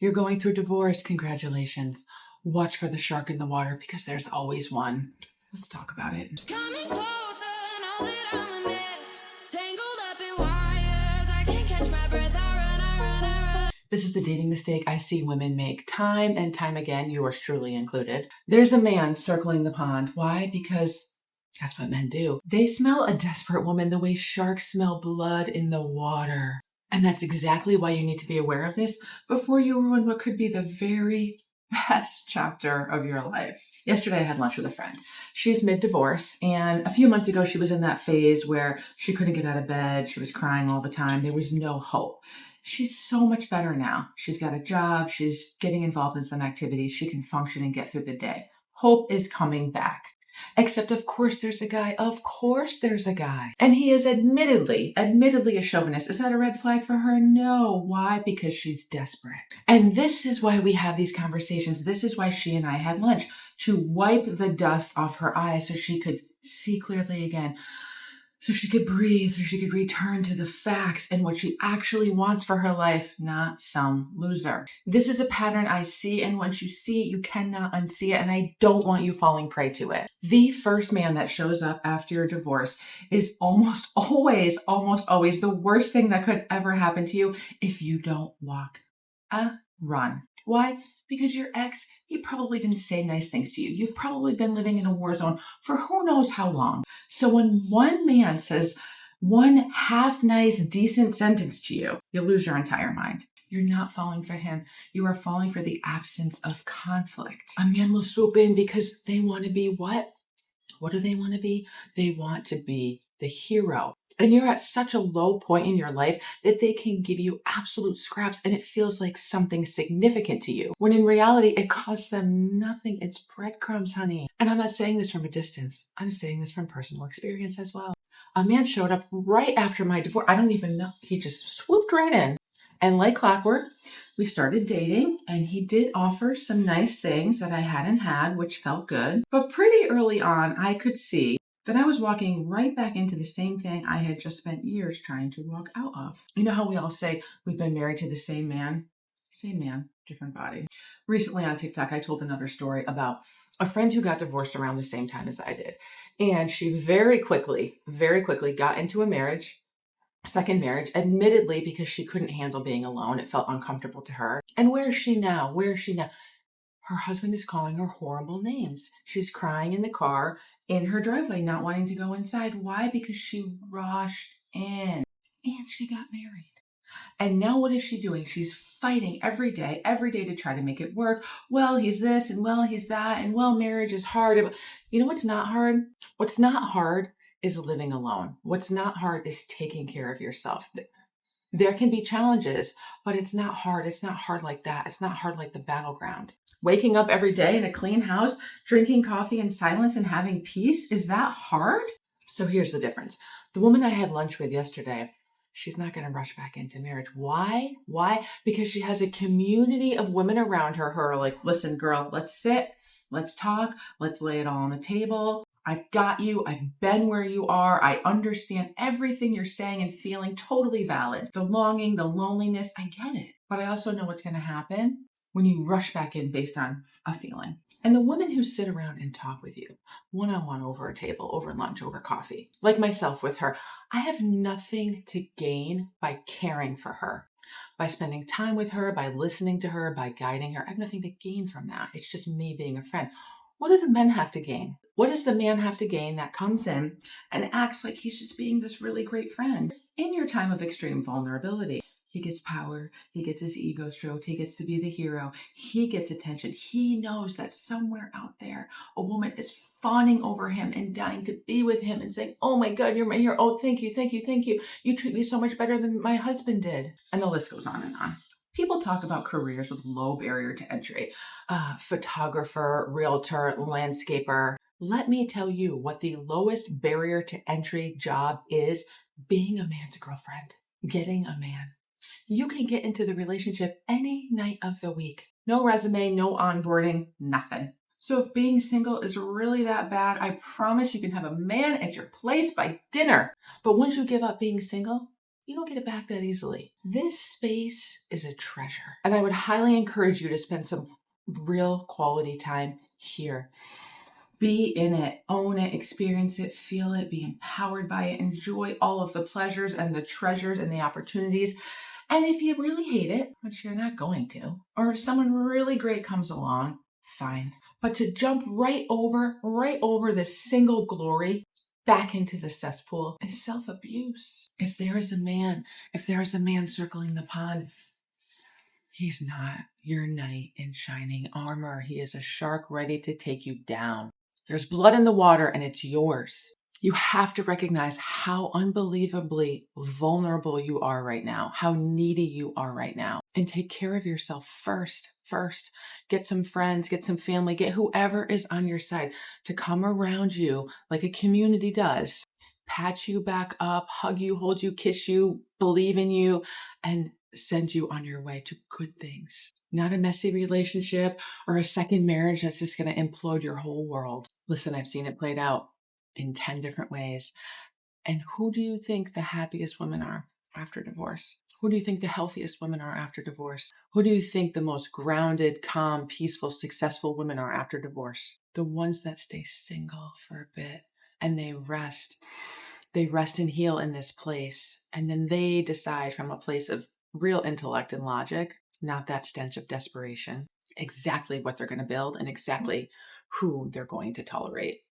You're going through divorce. Congratulations. Watch for the shark in the water because there's always one. Let's talk about it. Coming closer, now that I'm a mess, tangled up in wires, I can't catch my breath, I run. This is the dating mistake I see women make time and time again, yours truly included. There's a man circling the pond. Why? Because that's what men do. They smell a desperate woman the way sharks smell blood in the water. And that's exactly why you need to be aware of this before you ruin what could be the very best chapter of your life. Yesterday I had lunch with a friend. She's mid-divorce, and a few months ago she was in that phase where she couldn't get out of bed. She was crying all the time. There was no hope. She's so much better now. She's got a job. She's getting involved in some activities. She can function and get through the day. Hope is coming back. Except, of course, there's a guy. Of course, there's a guy. And he is admittedly a chauvinist. Is that a red flag for her? No. Why? Because she's desperate. And this is why we have these conversations. This is why she and I had lunch, to wipe the dust off her eyes so she could see clearly again, so she could breathe, so she could return to the facts and what she actually wants for her life, not some loser. This is a pattern I see, and once you see it, you cannot unsee it, and I don't want you falling prey to it. The first man that shows up after your divorce is almost always the worst thing that could ever happen to you if you don't walk a run. Why? Because your ex, he probably didn't say nice things to you. You've probably been living in a war zone for who knows how long. So when one man says one half nice, decent sentence to you, you lose your entire mind. You're not falling for him. You are falling for the absence of conflict. A man will swoop in because they want to be what? What do they want to be? They want to be the hero. And you're at such a low point in your life that they can give you absolute scraps and it feels like something significant to you. When in reality, it costs them nothing. It's breadcrumbs, honey. And I'm not saying this from a distance. I'm saying this from personal experience as well. A man showed up right after my divorce. I don't even know. He just swooped right in. And like clockwork, we started dating, and he did offer some nice things that I hadn't had, which felt good. But pretty early on, I could see that I was walking right back into the same thing I had just spent years trying to walk out of. You know how we all say we've been married to the same man? Same man, different body. Recently on TikTok, I told another story about a friend who got divorced around the same time as I did. And she very quickly got into a marriage. Second marriage, admittedly, because she couldn't handle being alone. It felt uncomfortable to her. And where is she now? Her husband is calling her horrible names. She's crying in the car in her driveway, not wanting to go inside. Why? Because she rushed in and she got married. And now what is she doing? She's fighting every day to try to make it work. Well, he's this and well, he's that. And well, marriage is hard. You know what's not hard? What's not hard is living alone. What's not hard is taking care of yourself. There can be challenges, but it's not hard. It's not hard like that. It's not hard like the battleground. Waking up every day in a clean house, drinking coffee in silence and having peace, is that hard? So here's the difference. The woman I had lunch with yesterday, she's not going to rush back into marriage. Why? Because she has a community of women around her who are like, listen, girl, let's sit, let's talk, let's lay it all on the table. I've got you. I've been where you are. I understand everything you're saying and feeling, totally valid. The longing, the loneliness, I get it. But I also know what's going to happen when you rush back in based on a feeling. And the women who sit around and talk with you one-on-one over a table, over lunch, over coffee, like myself with her, I have nothing to gain by caring for her, by spending time with her, by listening to her, by guiding her. I have nothing to gain from that. It's just me being a friend. What do the men have to gain? What does the man have to gain that comes in and acts like he's just being this really great friend in your time of extreme vulnerability? He gets power. He gets his ego stroked. He gets to be the hero. He gets attention. He knows that somewhere out there, a woman is fawning over him and dying to be with him and saying, oh my God, you're my hero. Oh, thank you, thank you, thank you. You treat me so much better than my husband did. And the list goes on and on. People talk about careers with low barrier to entry. Photographer, realtor, landscaper. Let me tell you what the lowest barrier to entry job is: being a man's girlfriend, getting a man. You can get into the relationship any night of the week. No resume, no onboarding, nothing. So if being single is really that bad, I promise you can have a man at your place by dinner. But once you give up being single, You don't get it back that easily. This space is a treasure. And I would highly encourage you to spend some real quality time here. Be in it, own it, experience it, feel it, be empowered by it, enjoy all of the pleasures and the treasures and the opportunities. And if you really hate it, which you're not going to, or if someone really great comes along, fine. But to jump right over this single glory back into the cesspool is self-abuse. If there is a man circling the pond, he's not your knight in shining armor. He is a shark ready to take you down. There's blood in the water and it's yours. You have to recognize how unbelievably vulnerable you are right now, how needy you are right now, and take care of yourself first. Get some friends, get some family, get whoever is on your side to come around you like a community does, pat you back up, hug you, hold you, kiss you, believe in you, and send you on your way to good things. Not a messy relationship or a second marriage that's just going to implode your whole world. Listen, I've seen it played out in 10 different ways. And who do you think the happiest women are after divorce? Who do you think the healthiest women are after divorce? Who do you think the most grounded, calm, peaceful, successful women are after divorce? The ones that stay single for a bit and they rest. They rest and heal in this place. And then they decide from a place of real intellect and logic, not that stench of desperation, exactly what they're going to build and exactly who they're going to tolerate.